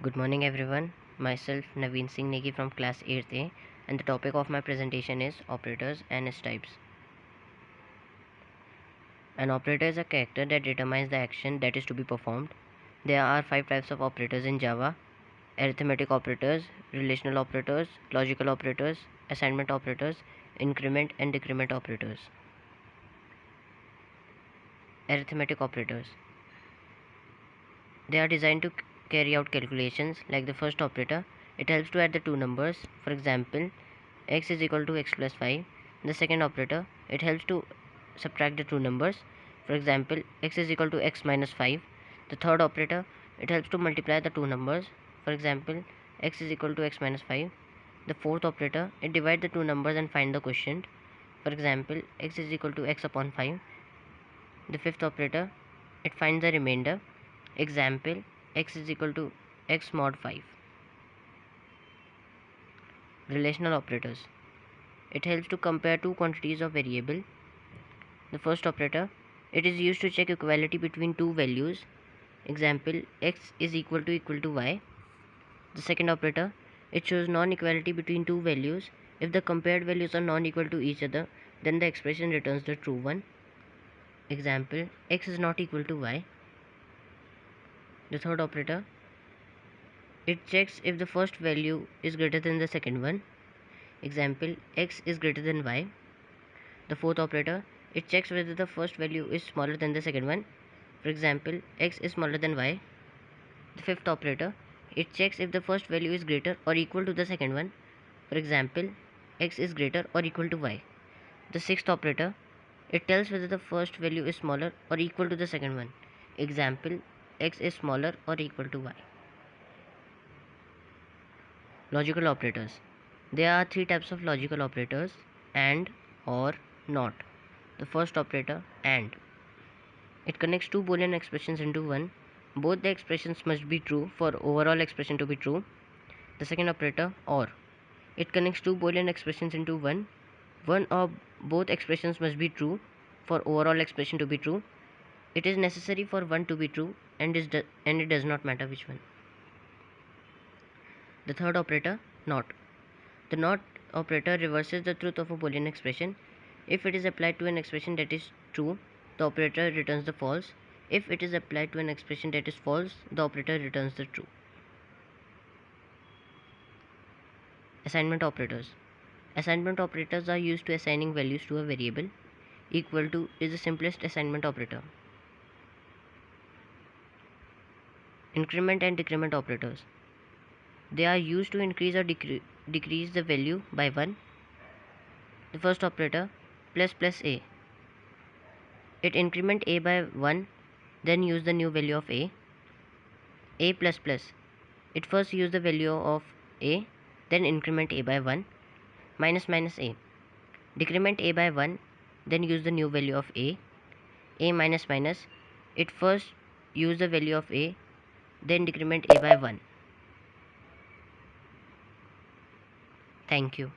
Good morning everyone. Myself Naveen Singh Negi from class 8th A, and the topic of my presentation is operators and its types. An operator is a character that determines the action that is to be performed. There are 5 types of operators in Java: arithmetic operators, relational operators, logical operators, assignment operators, increment and decrement operators. Arithmetic operators. They are designed to carry out calculations. Like the first operator, it helps to add the two numbers. For example, x is equal to x plus 5. The second operator, it helps to subtract the two numbers. For example, x is equal to x minus 5. The third operator, it helps to multiply the two numbers. For example, x is equal to x minus 5. The fourth operator, it divides the two numbers and find the quotient. For example, x is equal to x upon 5. The fifth operator, it finds the remainder. Example, x is equal to x mod 5. Relational operators. It helps to compare two quantities of variable. The first operator, it is used to check equality between two values. Example, x is equal to y. The second operator, it shows non-equality between two values. If the compared values are non-equal to each other, then the expression returns the true one. Example, x is not equal to y. The third operator, it checks if the first value is greater than the second one. Example, x is greater than y. The fourth operator, it checks whether the first value is smaller than the second one. For example, x is smaller than y. The fifth operator, it checks if the first value is greater or equal to the second one. For example, x is greater or equal to y. The sixth operator, it tells whether the first value is smaller or equal to the second one. Example, x is smaller or equal to y. Logical operators. There are 3 types of logical operators: and, or, not. The first operator, and. It connects two Boolean expressions into one. Both the expressions must be true for overall expression to be true. The second operator, or. It connects two Boolean expressions into one. One or both expressions must be true for overall expression to be true. It is necessary for one to be true, and it does not matter which one. The third operator, not. The not operator reverses the truth of a Boolean expression. If it is applied to an expression that is true, the operator returns the false. If it is applied to an expression that is false, the operator returns the true. Assignment operators. Assignment operators are used to assigning values to a variable. Equal to is the simplest assignment operator. Increment and decrement operators. They are used to increase or decrease the value by 1. The first operator, plus a. It increment a by 1, then use the new value of a. A plus plus. It first use the value of a, then increment a by 1. Minus minus a. Decrement a by 1, then use the new value of a. A minus minus. It first use the value of a, then decrement a by 1. Thank you.